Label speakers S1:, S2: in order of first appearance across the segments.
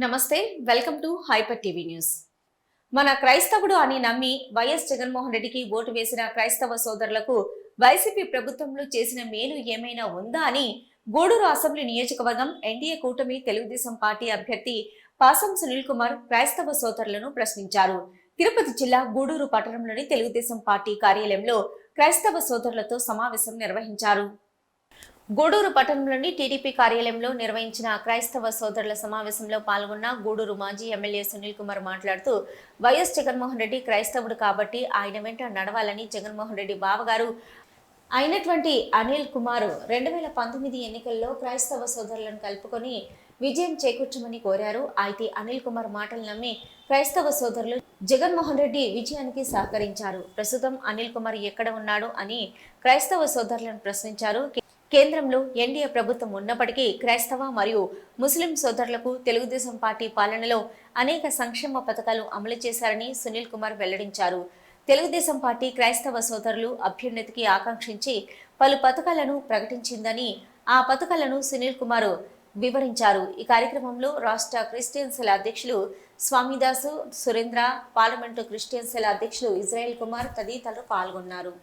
S1: నమస్తే, welcome to hyper TV news. మన క్రైస్తవుడు అని నమ్మి వైఎస్ జగన్మోహన్ రెడ్డికి ఓటు వేసిన క్రైస్తవ సోదరులకు వైసీపీ ప్రభుత్వంలో చేసిన మేలు ఏమైనా ఉందా అని గూడూరు అసెంబ్లీ నియోజకవర్గం ఎన్డీఏ కూటమి తెలుగుదేశం పార్టీ అభ్యర్థి పాసం సునీల్ కుమార్ క్రైస్తవ సోదరులను ప్రశ్నించారు. తిరుపతి జిల్లా గూడూరు పట్టణంలోని తెలుగుదేశం పార్టీ కార్యాలయంలో క్రైస్తవ సోదరులతో సమావేశం నిర్వహించారు. గూడూరు పట్టణంలోని టీడీపీ కార్యాలయంలో నిర్వహించిన క్రైస్తవ సోదరుల సమావేశంలో పాల్గొన్న గూడూరు మాజీ ఎమ్మెల్యే సునీల్ కుమార్ మాట్లాడుతూ వైఎస్ జగన్మోహన్ రెడ్డి క్రైస్తవుడు కాబట్టి ఆయన వెంట నడవాలని జగన్మోహన్ రెడ్డి బావగారు అయినటువంటి అనిల్ కుమార్ 2019 ఎన్నికల్లో క్రైస్తవ సోదరులను కలుపుకొని విజయం చేకూర్చమని కోరారు. అయితే అనిల్ కుమార్ మాటలు నమ్మి క్రైస్తవ సోదరులు జగన్మోహన్ రెడ్డి విజయానికి సహకరించారు. ప్రస్తుతం అనిల్ కుమార్ ఎక్కడ ఉన్నాడు అని క్రైస్తవ సోదరులను ప్రశ్నించారు. కేంద్రంలో ఎన్డీఏ ప్రభుత్వం ఉన్నప్పటికీ క్రైస్తవ మరియు ముస్లిం సోదరులకు తెలుగుదేశం పార్టీ పాలనలో అనేక సంక్షేమ పథకాలు అమలు చేశారని సునీల్ కుమార్ వెల్లడించారు. తెలుగుదేశం పార్టీ క్రైస్తవ సోదరులు అభ్యున్నతికి ఆకాంక్షించి పలు పథకాలను ప్రకటించిందని ఆ పథకాలను సునీల్ కుమార్ వివరించారు. ఈ కార్యక్రమంలో రాష్ట్ర క్రిస్టియన్ సెల్ అధ్యక్షులు Swamidas Surendra, parliament Christian cell అధ్యక్షులు ఇజ్రాయెల్ కుమార్ తదితరులు పాల్గొన్నారు.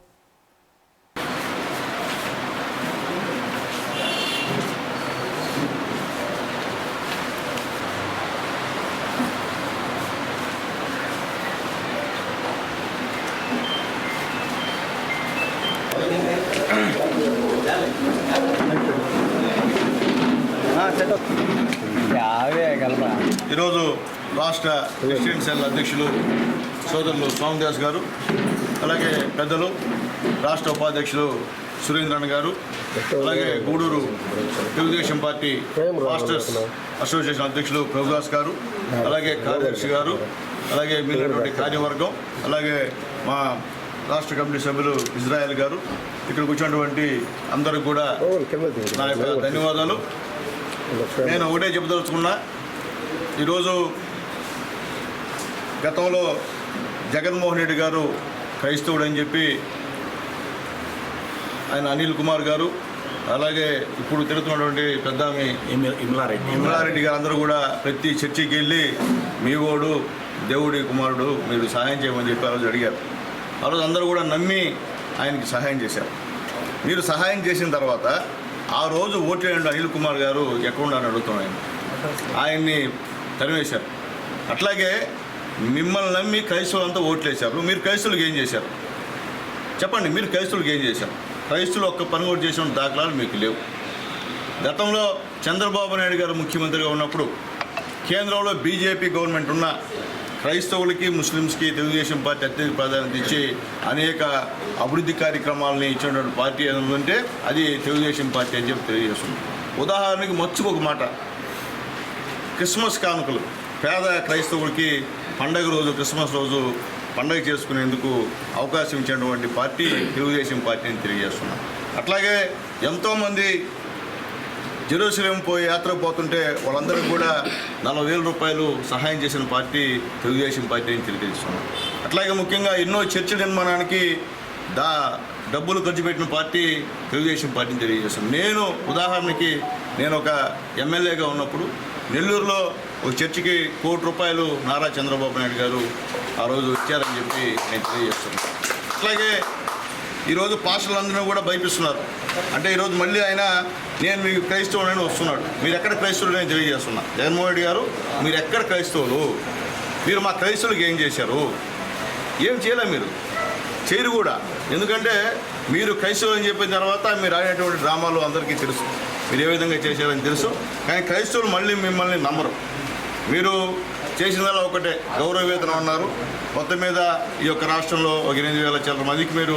S2: ఈరోజు రాష్ట్ర క్రిస్టియన్ సెల్ అధ్యక్షులు సోదరులు స్వామిదాస్ గారు, అలాగే పెద్దలు రాష్ట్ర ఉపాధ్యక్షులు సురేంద్రన్ గారు, అలాగే Gudur Telugu Desam party masters association అధ్యక్షులు ప్రభుదాస్ గారు, అలాగే కార్యదర్శి గారు, అలాగే మిగిలినటువంటి కార్యవర్గం, అలాగే మా రాష్ట్ర కమిటీ సభ్యులు ఇజ్రాయెల్ గారు, ఇక్కడికి వచ్చినటువంటి అందరికి కూడా నా యొక్క ధన్యవాదాలు. నేను ఒకటే చెప్పదలుచుకున్నా, ఈరోజు గతంలో జగన్మోహన్ రెడ్డి గారు క్రైస్తవుడు అని చెప్పి ఆయన అనిల్ కుమార్ గారు, అలాగే ఇప్పుడు తిరుగుతున్నటువంటి పెద్ద ఇమ్లారెడ్డి గారు అందరూ కూడా ప్రతి చర్చికి వెళ్ళి మీ ఓడు దేవుడి కుమారుడు, మీరు సహాయం చేయమని చెప్పి ఆ రోజు అడిగారు. ఆ రోజు అందరూ కూడా నమ్మి ఆయనకి సహాయం చేశారు. మీరు సహాయం చేసిన తర్వాత ఆ రోజు ఓట్లేండి అనిల్ కుమార్ గారు ఎక్కడున్నారని అడుగుతున్నాను. ఆయన్ని తరివేశారు. అట్లాగే మిమ్మల్ని నమ్మి క్రైస్తవులంతా ఓట్లేశారు. మీరు క్రైస్తవులకు ఏం చేశారు చెప్పండి? మీరు క్రైస్తవులకు ఏం చేశారు? క్రైస్తవులు ఒక్క పని కూడా చేసిన దాఖలాలు మీకు లేవు. గతంలో చంద్రబాబు నాయుడు గారు ముఖ్యమంత్రిగా ఉన్నప్పుడు కేంద్రంలో బీజేపీ గవర్నమెంట్ ఉన్న క్రైస్తవులకి ముస్లిమ్స్కి తెలుగుదేశం పార్టీ అత్యధిక ప్రాధాన్యత ఇచ్చి అనేక అభివృద్ధి కార్యక్రమాలని ఇచ్చినటువంటి పార్టీ ఏదంటే అది తెలుగుదేశం పార్టీ అని చెప్పి తెలియజేస్తుంది. ఉదాహరణకి మచ్చుకు ఒక మాట, క్రిస్మస్ కానుకలు పేద క్రైస్తవులకి పండగ రోజు, క్రిస్మస్ రోజు పండగ చేసుకునేందుకు అవకాశం ఇచ్చినటువంటి పార్టీ తెలుగుదేశం పార్టీ అని తెలియజేస్తున్నాం. అట్లాగే ఎంతోమంది జెరూసలేం పోయి యాత్ర పోతుంటే వాళ్ళందరికీ కూడా 40,000 రూపాయలు సహాయం చేసిన పార్టీ తెలుగుదేశం పార్టీ అని తెలియజేస్తున్నాం. అట్లాగే ముఖ్యంగా ఎన్నో చర్చల నిర్మాణానికి డబ్బులు ఖర్చు పెట్టిన పార్టీ తెలుగుదేశం పార్టీని తెలియజేస్తున్నాం. ఉదాహరణకి నేను ఒక ఎమ్మెల్యేగా ఉన్నప్పుడు నెల్లూరులో ఒక చర్చికి ₹1 కోటి నారా చంద్రబాబు నాయుడు గారు ఆ రోజు ఇచ్చారని చెప్పి నేను తెలియజేస్తున్నాను. అట్లాగే ఈరోజు పాస్టర్లందరూ కూడా భయపిస్తున్నారు. అంటే ఈరోజు మళ్ళీ ఆయన నేను మీకు క్రైస్తవులని వస్తున్నాడు. మీరు ఎక్కడ క్రైస్తవులు నేను తెలియజేస్తున్నా. జగన్మోహన్ రెడ్డి గారు, మీరు ఎక్కడ క్రైస్తవులు? మీరు మా క్రైస్తవులకు ఏం చేశారు? ఏం చేయలే, మీరు చేయరు కూడా. ఎందుకంటే మీరు క్రైస్తవులు అని చెప్పిన తర్వాత మీరు ఆడేటువంటి డ్రామాలు అందరికీ తెలుసు, మీరు ఏ విధంగా చేశారని తెలుసు. కానీ క్రైస్తవులు మళ్ళీ మిమ్మల్ని నమ్మరు. మీరు చేసిందల్లా ఒకటే, గౌరవ వేతనం అన్నారు. మొత్తం మీద ఈ యొక్క రాష్ట్రంలో ఒక 8,000 చిల్లర మందికి మీరు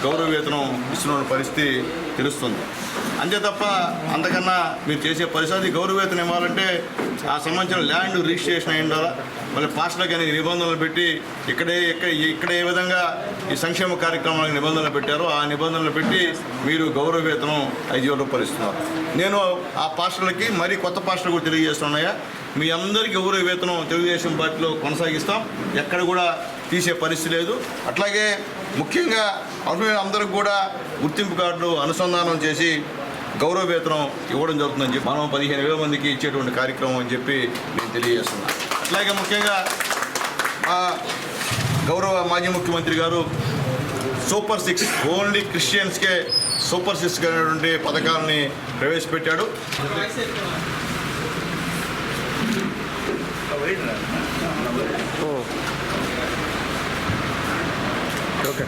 S2: గౌరవ వేతనం ఇస్తున్న పరిస్థితి తెలుస్తుంది. అంతే తప్ప అంతకన్నా మీరు చేసే పరిస్థితి. గౌరవ వేతనం ఇవ్వాలంటే ఆ సంబంధించిన ల్యాండ్ రిజిస్ట్రేషన్ అయి ఉండాలా. మళ్ళీ పాస్టర్లకు అనేక నిబంధనలు పెట్టి ఇక్కడ ఏ విధంగా ఈ సంక్షేమ కార్యక్రమాలకు నిబంధనలు పెట్టారో ఆ నిబంధనలు పెట్టి మీరు గౌరవ వేతనం 5,000 రూపాయలు ఇస్తున్నారు. నేను ఆ పాస్టర్లకి మరీ కొత్త పాస్టర్లు కూడా తెలియజేస్తున్నాయా, మీ అందరికీ గౌరవ వేతనం తెలుగుదేశం పార్టీలో కొనసాగిస్తాం, ఎక్కడ కూడా తీసే పరిస్థితి లేదు. అట్లాగే ముఖ్యంగా అందరికి కూడా గుర్తింపు కార్డులు అనుసంధానం చేసి గౌరవ వేతనం ఇవ్వడం జరుగుతుందని చెప్పి మనం 15,000 మందికి ఇచ్చేటువంటి కార్యక్రమం అని చెప్పి తెలియజేస్తున్నాను. అట్లాగే ముఖ్యంగా మా గౌరవ మాజీ ముఖ్యమంత్రి గారు సూపర్ 6 ఓన్లీ క్రిస్టియన్స్కే సూపర్ 6 అనేటువంటి పథకాలని ప్రవేశపెట్టాడు.
S3: ఓకే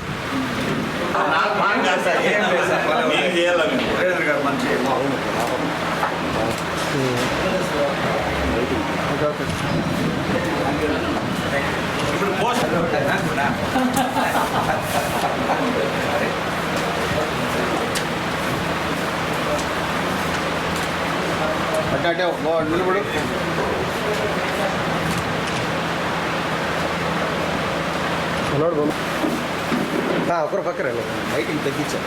S2: అంటే నిలబడు.
S3: ఒకరు పక్కన లైటింగ్ తగ్గించారు.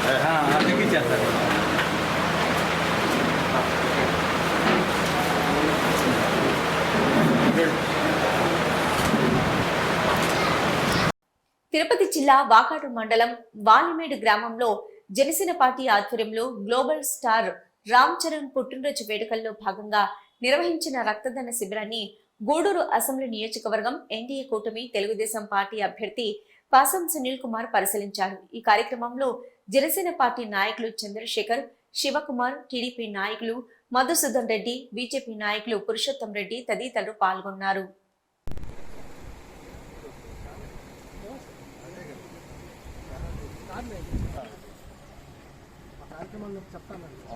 S1: తిరుపతి జిల్లా వాకాడు మండలం వాలిమేడు గ్రామంలో జనసేన పార్టీ ఆధ్వర్యంలో గ్లోబల్ స్టార్ రామ్ చరణ్ పుట్టినరోజు వేడుకల్లో భాగంగా నిర్వహించిన రక్తదాన శిబిరాన్ని గూడూరు అసెంబ్లీ నియోజకవర్గం ఎన్డీఏ కూటమి తెలుగుదేశం పార్టీ అభ్యర్థి పాసం సునీల్ కుమార్ పరిశీలించారు. ఈ కార్యక్రమంలో జనసేన పార్టీ నాయకులు చంద్రశేఖర్, శివకుమార్, టీడీపీ నాయకులు మధుసూదన్ రెడ్డి, బీజేపీ నాయకులు పురుషోత్తం రెడ్డి తదితరులు పాల్గొన్నారు.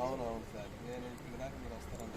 S3: అవునవును సార్, నేను ఇక్కడ దాకా మీరు వస్తారని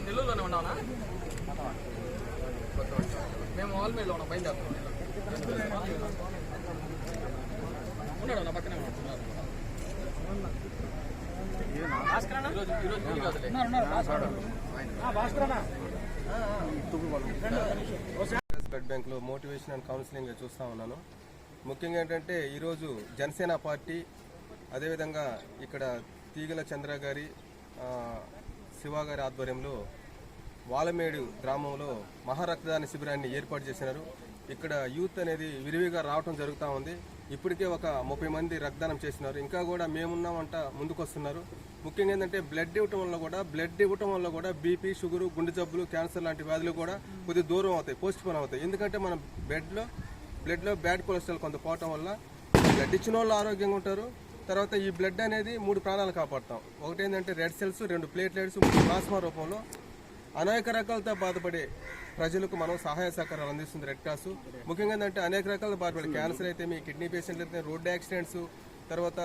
S4: నెల్లూరులోనే ఉన్నావునా? మేము వాల్మేడ్లో ఉన్నాం, బయలుదేరుతున్నాం. ఉన్నాడు నా పక్కనే
S3: బ్లడ్ బ్యాంక్లో మోటివేషన్ అండ్ కౌన్సిలింగ్ చూస్తూ ఉన్నాను. ముఖ్యంగా ఏంటంటే ఈరోజు జనసేన పార్టీ, అదేవిధంగా ఇక్కడ తీగల చంద్ర గారి, శివ గారి ఆధ్వర్యంలో వాలమేడు గ్రామంలో మహారక్తదాన శిబిరాన్ని ఏర్పాటు చేసినారు. ఇక్కడ యూత్ అనేది విరివిగా రావటం జరుగుతూ ఉంది. ఇప్పటికే ఒక 30 మంది రక్తదానం చేసినారు. ఇంకా కూడా మేమున్నామంట ముందుకొస్తున్నారు. ముఖ్యంగా ఏంటంటే బ్లడ్ ఇవ్వటం వల్ల కూడా బీపీ, షుగరు, గుండె జబ్బులు, క్యాన్సర్ లాంటి వ్యాధులు కూడా కొద్దిగా దూరం అవుతాయి, పోస్ట్ పోన్ అవుతాయి. ఎందుకంటే మన బ్లడ్లో బ్యాడ్ కొలెస్ట్రాల్ కొంత పోవటం వల్ల బ్లడ్ ఇచ్చిన వాళ్ళు ఆరోగ్యంగా ఉంటారు. తర్వాత ఈ బ్లడ్ అనేది 3 ప్రాణాలు కాపాడుతాం. ఒకటి ఏంటంటే రెడ్ సెల్స్, 2 ప్లేట్లెట్స్, 3 ప్లాస్మా రూపంలో అనేక రకాలతో బాధపడే ప్రజలకు మనం సహాయ సహకారాలు అందిస్తుంది రెడ్ క్రాస్. ముఖ్యంగా ఏంటంటే అనేక రకాల బాధపడే క్యాన్సర్ అయితే, మీ కిడ్నీ పేషెంట్లు అయితే, రోడ్ యాక్సిడెంట్స్, తర్వాత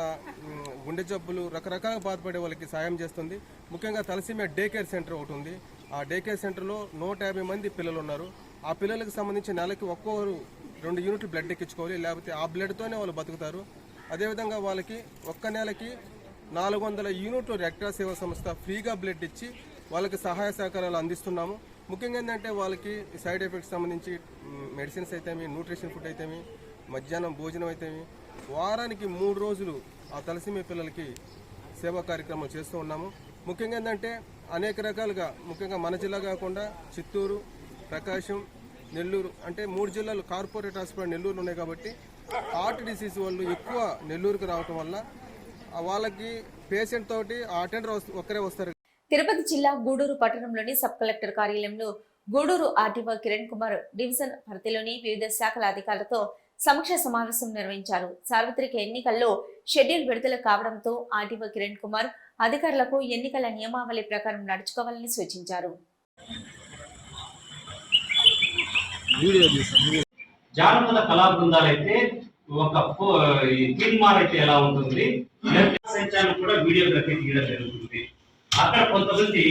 S3: గుండె జబ్బులు, రకరకాలుగా బాధపడే వాళ్ళకి సాయం చేస్తుంది. ముఖ్యంగా తలసీమియా డే కేర్ సెంటర్ ఒకటి ఉంది. ఆ డే కేర్ సెంటర్లో 150 మంది పిల్లలు ఉన్నారు. ఆ పిల్లలకు సంబంధించి నెలకి ఒక్కొక్కరు 2 యూనిట్లు బ్లడ్ ఎక్కించుకోవాలి, లేకపోతే ఆ బ్లడ్తోనే వాళ్ళు బతుకుతారు. అదేవిధంగా వాళ్ళకి ఒక్క నెలకి 400 యూనిట్లు రెడ్ క్రాస్ సేవా సంస్థ ఫ్రీగా బ్లడ్ ఇచ్చి వాళ్ళకి సహాయ సహకారాలు అందిస్తున్నాము. ముఖ్యంగా ఏంటంటే వాళ్ళకి సైడ్ ఎఫెక్ట్స్ సంబంధించి మెడిసిన్స్ అయితేమి, న్యూట్రిషన్ ఫుడ్ అయితేమి, మధ్యాహ్నం భోజనం అయితేమి, వారానికి 3 రోజులు ఆ తలసీమియా పిల్లలకి సేవా కార్యక్రమాలు చేస్తూ ఉన్నాము. ముఖ్యంగా ఏంటంటే అనేక రకాలుగా, ముఖ్యంగా మన జిల్లా కాకుండా చిత్తూరు, ప్రకాశం, నెల్లూరు, అంటే 3 జిల్లాలు కార్పొరేట్ హాస్పిటల్ నెల్లూరులో ఉన్నాయి. కాబట్టి హార్ట్ డిసీజ్ వాళ్ళు ఎక్కువ నెల్లూరుకు రావటం వల్ల వాళ్ళకి పేషెంట్ తోటి ఆ అటెండర్ ఒక్కరే వస్తారు.
S1: తిరుపతి జిల్లా గూడూరు పట్టణంలోని సబ్ కలెక్టర్ కార్యాలయంలో గూడూరు ఆర్డీఓ కిరణ్ కుమార్ డివిజన్ పరిధిలోని వివిధ శాఖల అధికారులతో సమీక్ష సమావేశం నిర్వహించారు. సార్వత్రిక ఎన్నికల్లో షెడ్యూల్ విడుదల కావడంతో ఆర్డీఓ కిరణ్ కుమార్ అధికారులకు ఎన్నికల నియమావళి ప్రకారం నడుచుకోవాలని సూచించారు.
S5: జానపద కళా బృందాలైతే ఒక తీర్మానం అయితే ఎలా ఉంటుంది, సంచారం కూడా వీడియోగ్రఫీ తీయడం జరుగుతుంది. అక్కడ కొంతమంది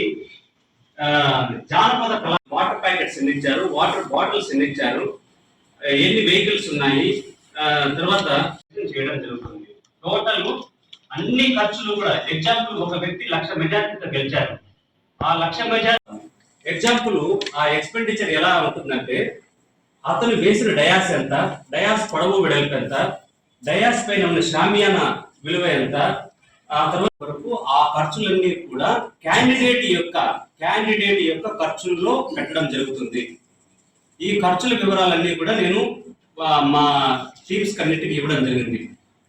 S5: జానపద కళా వాటర్ ప్యాకెట్స్ ఎన్ని ఇచ్చారు, వాటర్ బాటిల్స్ ఎన్ని ఇచ్చారు, ఎన్ని వెహికల్స్ ఉన్నాయి, తర్వాత చేయడం జరుగుతుంది. టోటల్ అన్ని ఖర్చులు కూడా ఎగ్జాంపుల్ ఒక వ్యక్తి 1,00,000 మెజార్టీతో గెలిచారు. ఆ 1,00,000 మెజార్టీ ఎగ్జాంపుల్ ఆ ఎక్స్పెండిచర్ ఎలా ఉంటుందంటే అతను వేసిన డయాస్ ఎంత, డయాస్ పొడవు వెడల్పు ఎంత, డయాస్ పైన ఉన్న షామియానా విలువ ఎంత, ఆ తర్వాత వరకు ఆ ఖర్చులన్నీ కూడా క్యాండిడేట్ యొక్క ఖర్చుల్లో పెట్టడం జరుగుతుంది. ఈ ఖర్చుల వివరాలన్నీ కూడా నేను మా టీమ్స్ కన్నిటికి ఇవ్వడం జరిగింది.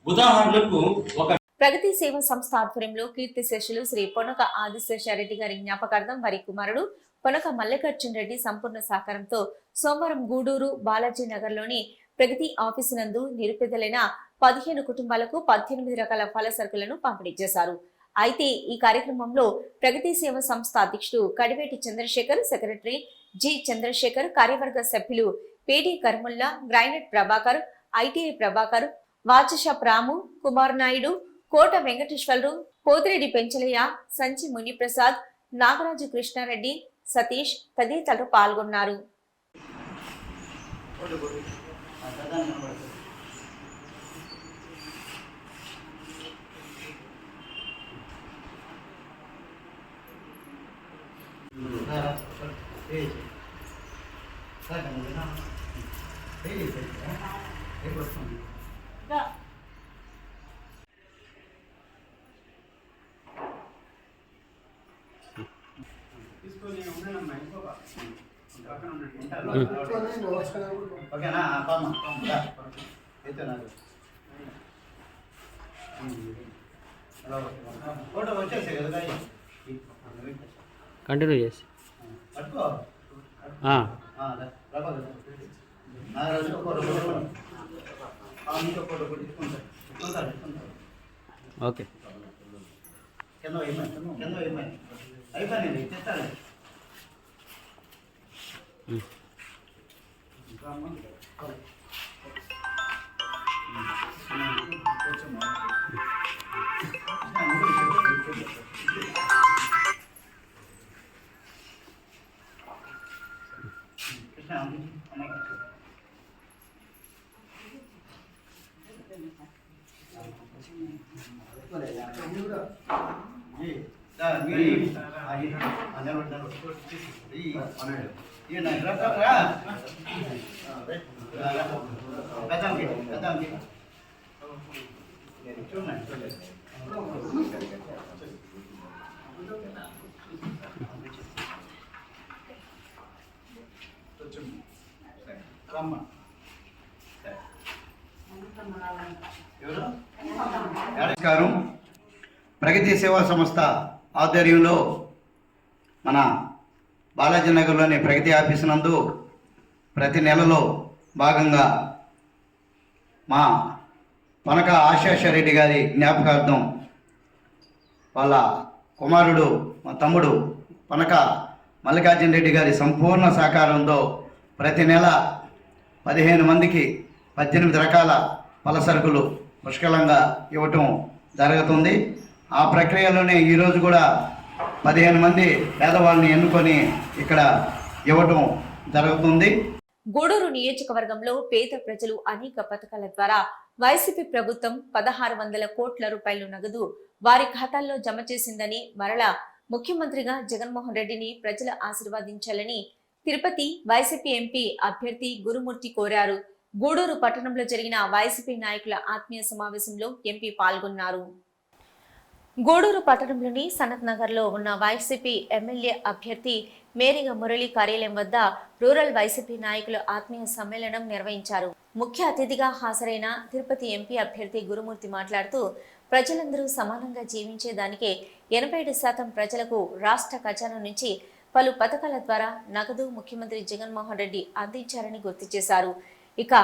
S5: ఉదాహరణకు ఒక
S1: ప్రగతి సేవా సంస్థ ఆధ్వర్యంలో కీర్తి శేషులు శ్రీ పొనక ఆదిశేషారెడ్డి గారి జ్ఞాపకార్థం వారి కుమారుడు పొనక మల్లికార్జున రెడ్డి సంపూర్ణ సహకారంతో సోమవారం గూడూరు బాలాజీ నగర్ లోని ప్రగతి ఆఫీసు నందు నిరుపేదలైన 15 కుటుంబాలకు 18 రకాల ఫల సరుకులను పంపిణీ చేశారు. అయితే ఈ కార్యక్రమంలో ప్రగతి సేవా సంస్థ అధ్యక్షుడు కడివేటి చంద్రశేఖర్, సెక్రటరీ జి చంద్రశేఖర్, కార్యవర్గ సభ్యులు పేడి కర్ముల్లా, గ్రైనెట్ ప్రభాకర్, ఐటీఐ ప్రభాకర్, వాచషాప్ రాము, కుమార్ నాయుడు, కోట వెంకటేశ్వరరావు, పోతిరెడ్డి పెంచలయ్య, సంచి మునిప్రసాద్, నాగరాజు కృష్ణారెడ్డి, సతీష్ తదితరులు పాల్గొన్నారు.
S6: ఓకేనా ఫోటో వచ్చేసి కదా
S7: కంటిన్యూ చేసి
S6: పట్టుకో
S7: ఓకే
S6: కింద వేయమని అయిపోయింది తెచ్చాలి. నమస్కారం. ప్రగతి సేవా సంస్థ ఆధ్వర్యంలో మన బాలాజీ నగర్లోని ప్రగతి ఆఫీసు నందు ప్రతి నెలలో భాగంగా మా పొనక ఆశేషారెడ్డి గారి జ్ఞాపకార్థం వాళ్ళ కుమారుడు మా తమ్ముడు పొనక మల్లికార్జున రెడ్డి గారి సంపూర్ణ సహకారంతో ప్రతి నెల 15 మందికి 18 రకాల ఫల సరుకులు పుష్కలంగా ఇవ్వటం జరుగుతుంది. ఆ ప్రక్రియలోనే ఈరోజు కూడా 15 మంది పేదవాళ్ళని ఎన్నుకొని ఇక్కడ ఇవ్వటం జరుగుతుంది.
S1: గూడూరు నియోజకవర్గంలో పేద ప్రజలు అనేక పథకాల ద్వారా వైసీపీ ప్రభుత్వం 1600 కోట్ల రూపాయలు నగదు వారి ఖాతాల్లో జమ చేసిందని, మరలా ముఖ్యమంత్రిగా జగన్మోహన్ రెడ్డిని ప్రజలు ఆశీర్వదించాలని తిరుపతి వైసీపీ ఎంపీ అభ్యర్థి గురుమూర్తి కోరారు. గూడూరు పట్టణంలో జరిగిన వైసీపీ నాయకుల ఆత్మీయ సమావేశంలో ఎంపీ పాల్గొన్నారు. గూడూరు పట్టణంలోని సనత్ నగర్ లో ఉన్న వైసీపీ ఎమ్మెల్యే అభ్యర్థి మేరిగ మురళి కార్యాలయం వద్ద రూరల్ వైసీపీ నాయకుల ఆత్మీయ సమ్మేళనం నిర్వహించారు. ముఖ్య అతిథిగా హాజరైన తిరుపతి ఎంపీ అభ్యర్థి గురుమూర్తి మాట్లాడుతూ, ప్రజలందరూ సమానంగా జీవించేదానికే 87% ప్రజలకు రాష్ట్ర ఖజానా నుంచి పలు పథకాల ద్వారా నగదు ముఖ్యమంత్రి జగన్మోహన్ రెడ్డి అందించారని గుర్తు చేశారు. ఇక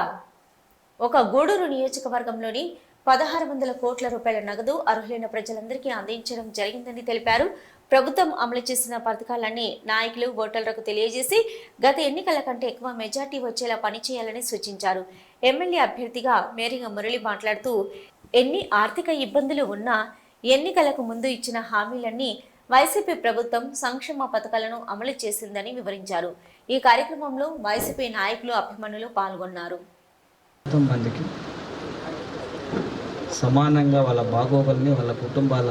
S1: ఒక గూడూరు నియోజకవర్గంలోని 1600 కోట్ల రూపాయల నగదు అర్హులైన ప్రజలందరికీ అందించడం జరిగిందని తెలిపారు. ప్రభుత్వం అమలు చేసిన పథకాలన్నీ నాయకులు ఓటర్లకు తెలియజేసి గత ఎన్నికల కంటే ఎక్కువ మెజార్టీ వచ్చేలా పనిచేయాలని సూచించారు. ఎమ్మెల్యే అభ్యర్థిగా మేరిగ మురళి మాట్లాడుతూ ఎన్ని ఆర్థిక ఇబ్బందులు ఉన్నా ఎన్నికలకు ముందు ఇచ్చిన హామీలన్నీ వైసీపీ ప్రభుత్వం సంక్షేమ పథకాలను అమలు చేసిందని వివరించారు. ఈ కార్యక్రమంలో వైసీపీ నాయకులు అభిమానులు పాల్గొన్నారు.
S7: మందికి సమానంగా వాళ్ళ బాగోగుల్ని వాళ్ళ కుటుంబాల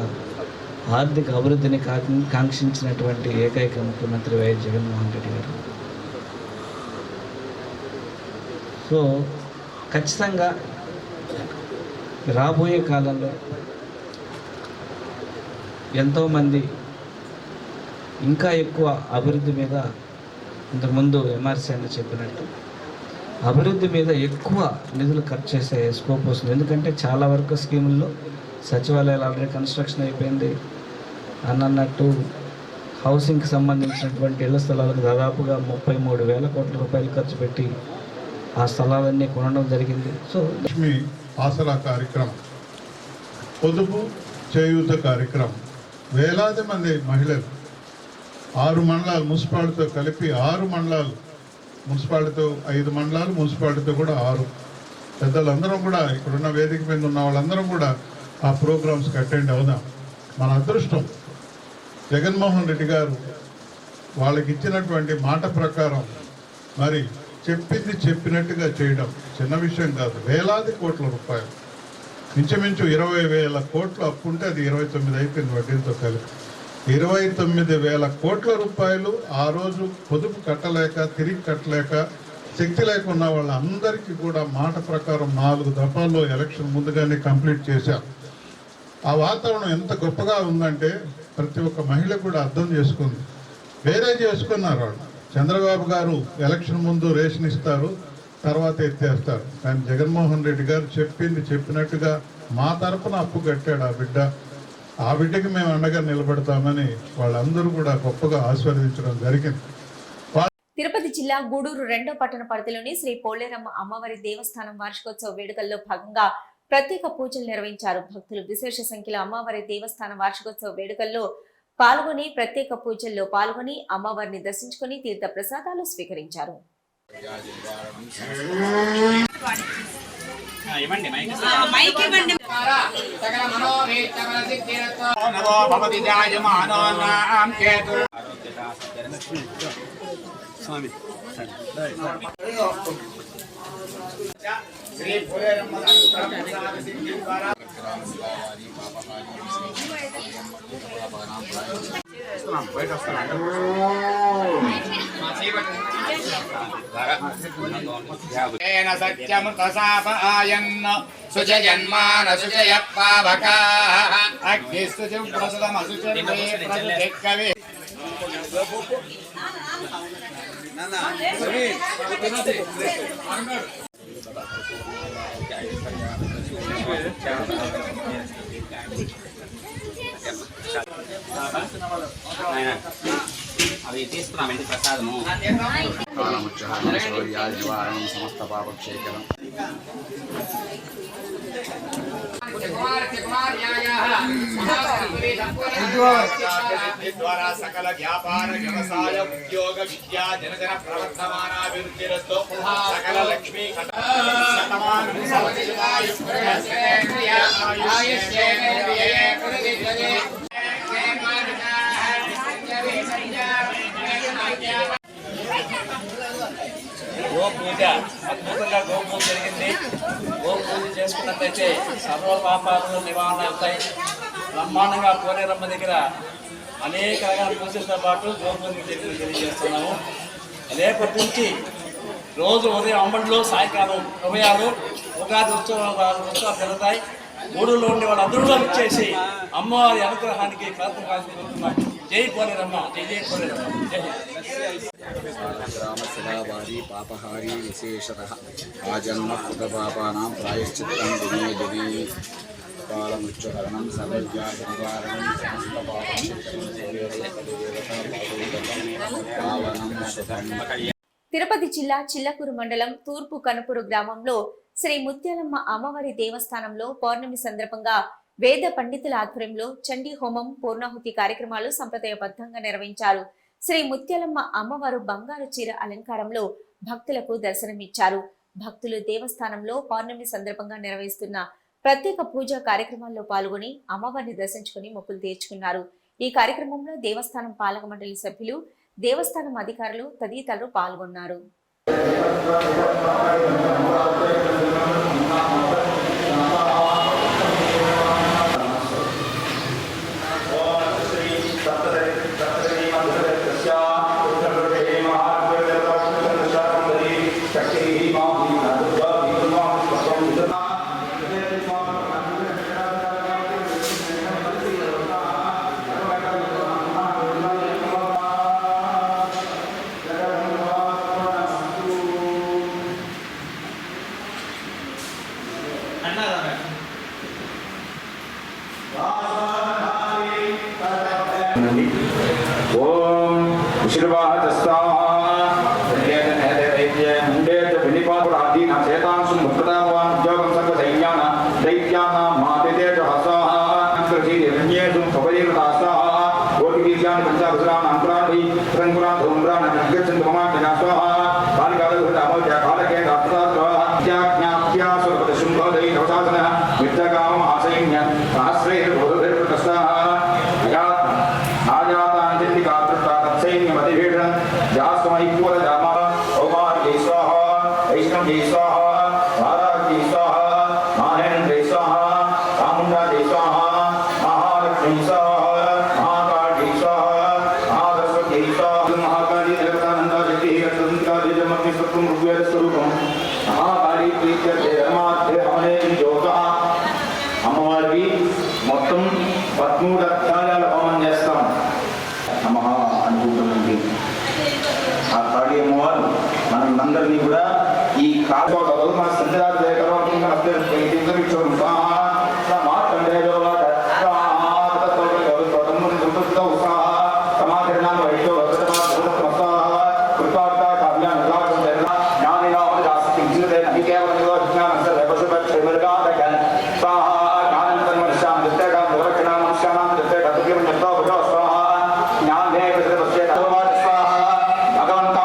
S7: ఆర్థిక అభివృద్ధిని కాంక్షించినటువంటి ఏకైక ముఖ్యమంత్రి వైఎస్ జగన్మోహన్ రెడ్డి గారు. సో ఖచ్చితంగా రాబోయే కాలంలో ఎంతోమంది ఇంకా ఎక్కువ అభివృద్ధి మీద ఇంతకుముందు ఎంఆర్సీ అని చెప్పినట్టు అభివృద్ధి మీద ఎక్కువ నిధులు ఖర్చు చేసే స్కోప్ వస్తుంది. ఎందుకంటే చాలా వరకు స్కీముల్లో సచివాలయాలు ఆల్రెడీ కన్స్ట్రక్షన్ అయిపోయింది అన్నట్టు హౌసింగ్కి సంబంధించినటువంటి ఇళ్ల స్థలాలకు దాదాపుగా 33,000 కోట్ల రూపాయలు ఖర్చు పెట్టి ఆ స్థలాలన్నీ కొనడం జరిగింది. సో
S8: లక్ష్మి ఆసరా కార్యక్రమం, పొదుపు చేయూత కార్యక్రమం, వేలాది మంది మహిళలు 6 మండలాలు మున్సిపాలిటీతో కలిపి 6 మండలాలు, మున్సిపాలిటీతో 5 మండలాలు, మున్సిపాలిటీతో కూడా 6 పెద్దలందరం కూడా ఇక్కడున్న వేదిక మీద ఉన్న వాళ్ళందరం కూడా ఆ ప్రోగ్రామ్స్కి అటెండ్ అవుదాం. మన అదృష్టం జగన్మోహన్ రెడ్డి గారు వాళ్ళకి ఇచ్చినటువంటి మాట ప్రకారం మరి చెప్పింది చెప్పినట్టుగా చేయడం చిన్న విషయం కాదు. వేలాది కోట్ల రూపాయలు, ఇంచుమించు 20,000 కోట్లు అప్పు ఉంటే అది 29 అయిపోయింది వడ్డీలతో కలిపి. 29,000 కోట్ల రూపాయలు ఆ రోజు పొదుపు కట్టలేక, తిరిగి కట్టలేక, శక్తి లేకున్న వాళ్ళందరికీ కూడా మాట ప్రకారం 4 దఫాల్లో ఎలక్షన్ ముందుగానే కంప్లీట్ చేశారు. ఆ వాతావరణం ఎంత గొప్పగా ఉందంటే ప్రతి ఒక్క మహిళ కూడా అర్థం చేసుకుంది. వేరే చేసుకున్నారు వాళ్ళు. చంద్రబాబు గారు ఎలక్షన్ ముందు రేషన్ ఇస్తారు, తర్వాత ఎత్తేస్తారు. కానీ జగన్మోహన్ రెడ్డి గారు చెప్పింది చెప్పినట్టుగా మా తరపున అప్పు కట్టాడు ఆ బిడ్డకి మేము అండగా నిలబడతామని వాళ్ళందరూ కూడా గొప్పగా ఆశీర్వదించడం జరిగింది.
S1: తిరుపతి జిల్లా గూడూరు 2వ పట్టణ పరిధిలోని శ్రీ పోలేరమ్మ అమ్మవారి దేవస్థానం వార్షికోత్సవ వేడుకల్లో భాగంగా ప్రత్యేక పూజలు నిర్వహించారు. భక్తులు విశేష సంఖ్యలో అమ్మవారి దేవస్థానం వార్షికోత్సవ వేడుకల్లో పాల్గొని ప్రత్యేక పూజల్లో పాల్గొని అమ్మవారిని దర్శించుకుని తీర్థ ప్రసాదాలు స్వీకరించారు.
S9: సత్యముతసాపయన్ సుజయన్మాన సుజయ పావకాః అగ్నిస్తుతిం ప్రసదమసుచర్మే ప్రతికవే
S10: అవి తీసుకున్నామండి ప్రసాదము. సమస్త పాపక్షేకరం
S9: ద్వారా సకల వ్యాపార వ్యవసాయ ఉద్యోగ విద్యా జనజన ప్రవర్తమానాభివృద్ధిరస్తో సకల లక్ష్మీ
S4: గో పూజ అద్భుతంగా గోపూజ జరిగింది. గోపూజ చేసుకున్నట్లయితే సర్వ పాపాలు నివారణ అవుతాయి. బ్రహ్మాండంగా పోలేరమ్మ దగ్గర అనేక రకాల పూజలతో పాటు గోపూజ తెలియజేస్తున్నాము. రేపటి నుంచి రోజు ఉదయం అంబడిలో, సాయంకాలం ఉభయాలు ఉగాది ఉత్సవాలు జరుగుతాయి. గూడూరులో ఉండే వాళ్ళందరూ ఇచ్చేసి అమ్మవారి అనుగ్రహానికి ప్రార్థన. జై పోలేరమ్మ, జై జై పోలేరమ్మ, జై
S10: గ్రామ శిలావారి పాపహారి విశేషతః ఆజన్మ కృతపాపానాం ప్రాయశ్చిత్తం దినే దినే కాలమృత్యుహరణం సర్వవ్యాధి నివారణం సమస్త పాపం.
S1: తిరుపతి జిల్లా చిల్లకూరు మండలం తూర్పు కనుపూరు గ్రామంలో శ్రీ ముత్యాలమ్మ అమ్మవారి దేవస్థానంలో పౌర్ణమి సందర్భంగా వేద పండితుల ఆధ్వర్యంలో చండీ హోమం, పూర్ణాహుతి కార్యక్రమాలు సంప్రదాయబద్ధంగా నిర్వహించారు. శ్రీ ముత్యాలమ్మ అమ్మవారు బంగారు చీర అలంకారంలో భక్తులకు దర్శనమిచ్చారు. భక్తులు దేవస్థానంలో పౌర్ణమి సందర్భంగా నిర్వహిస్తున్న ప్రత్యేక పూజా కార్యక్రమాల్లో పాల్గొని అమ్మవారిని దర్శించుకుని మొక్కులు తీర్చుకున్నారు. ఈ కార్యక్రమంలో దేవస్థానం పాలక మండలి సభ్యులు, దేవస్థానం అధికారులు తదితరులు పాల్గొన్నారు.
S10: ఓం విశ్రవాహస్తః అమ్మవారికి మొత్తం 13 అధ్యాయాల హోమం చేస్తాం. నమః అనుకుంటుంది. ఆ కాళీ అమ్మవారు మనందరినీ కూడా ఈ కాలంలో మన సంధ్యాదే కరోకింగ భగవంతా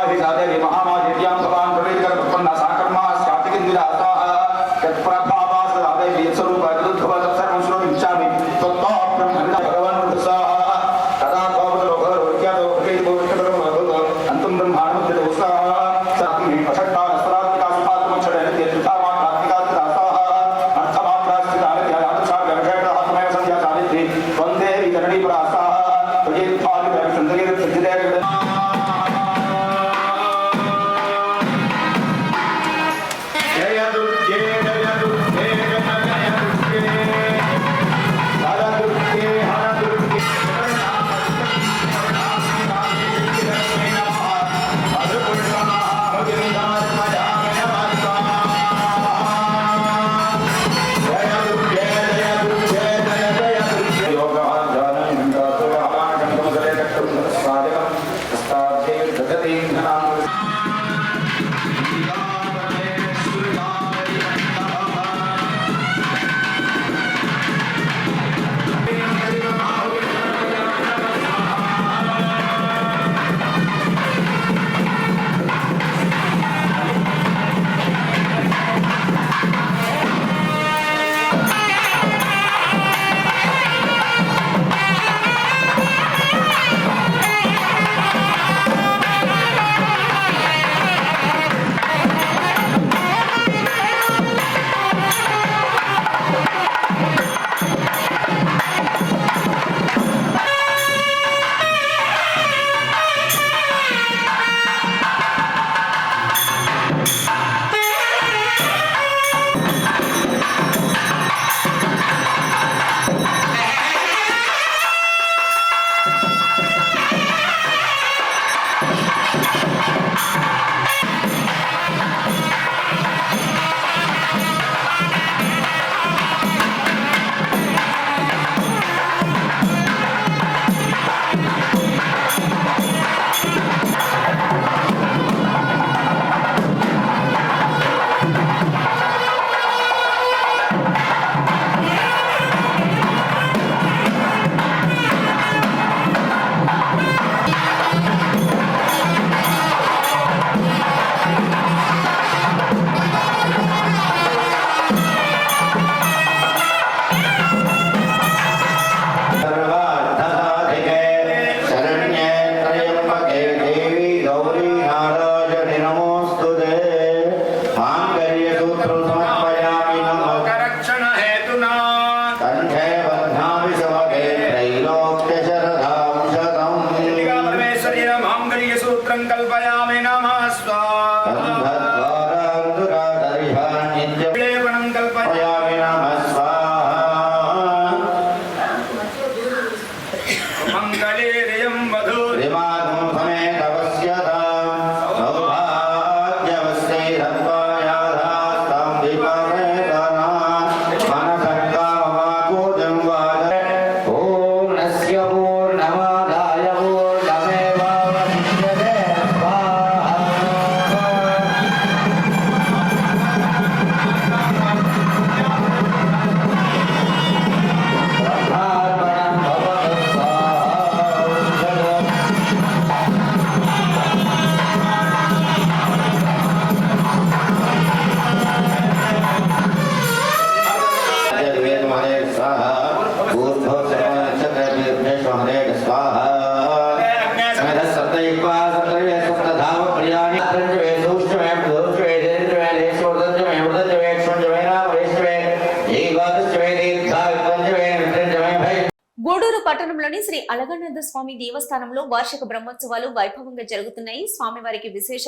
S1: గూడూరు పట్టణంలోని శ్రీ అలగనంద స్వామి దేవస్థానంలో వార్షిక బ్రహ్మోత్సవాలు వైభవంగా జరుగుతున్నాయి. స్వామివారికి విశేష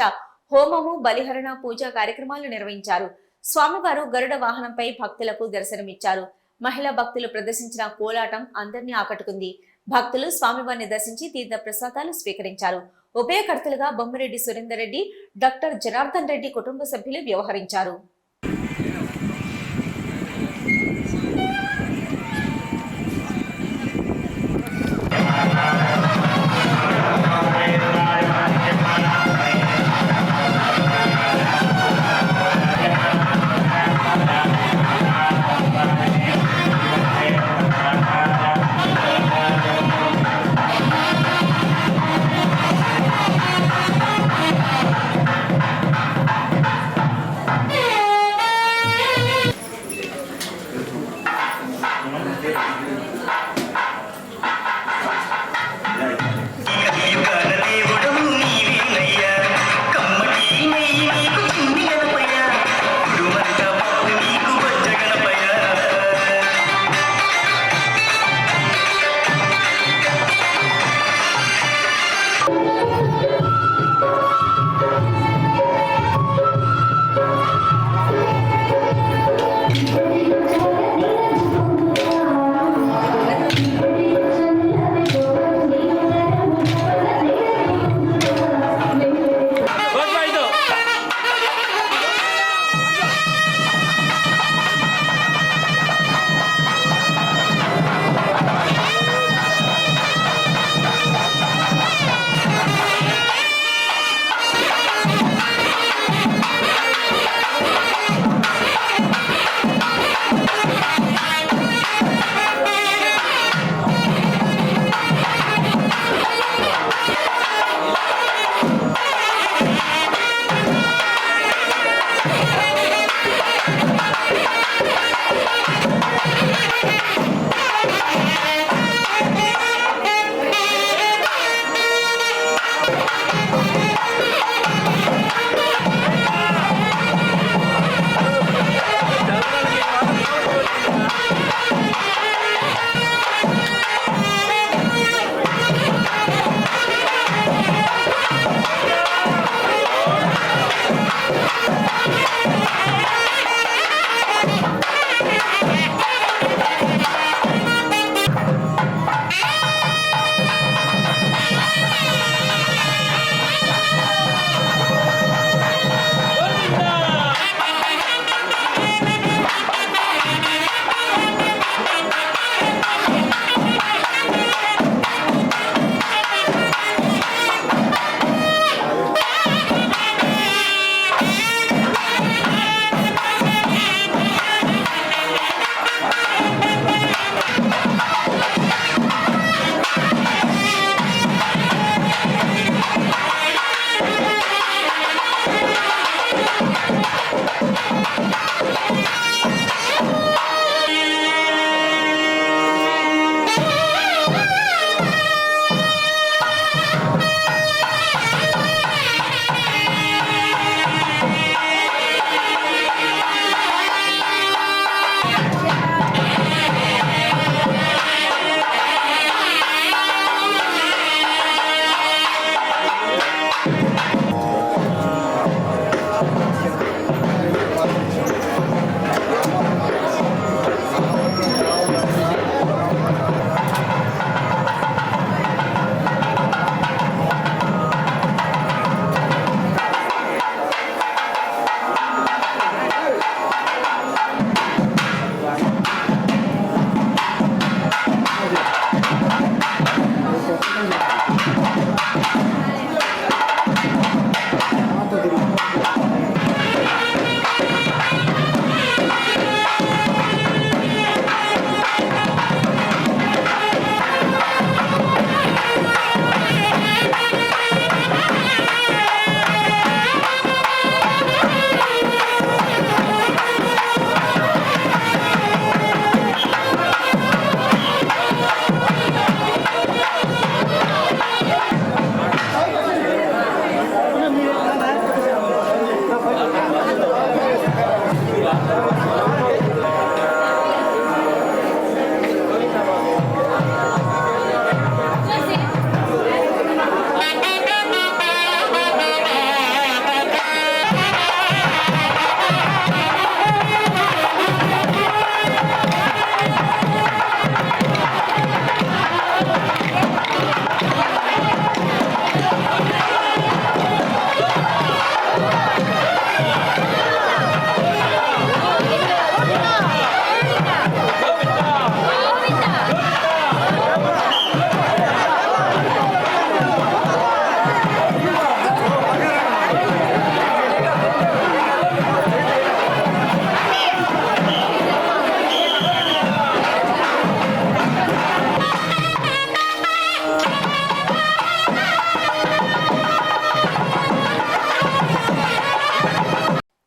S1: హోమము, బలిహరణ, పూజా కార్యక్రమాలు నిర్వహించారు. స్వామివారు గరుడ వాహనంపై భక్తులకు దర్శనమిచ్చారు. మహిళా భక్తులు ప్రదర్శించిన కోలాటం అందరినీ ఆకట్టుకుంది. భక్తులు స్వామివారిని దర్శించి తీర్థ ప్రసాదాలు స్వీకరించారు. ఉభయకర్తలుగా బొమ్మిరెడ్డి సురేందర్ రెడ్డి, డాక్టర్ జనార్దన్ రెడ్డి కుటుంబ సభ్యులు వ్యవహరించారు.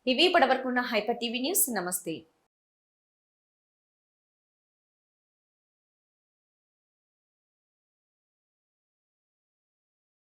S1: ఇవి ఇప్పటివరకున్న హైపర్ టీవీ న్యూస్. నమస్తే.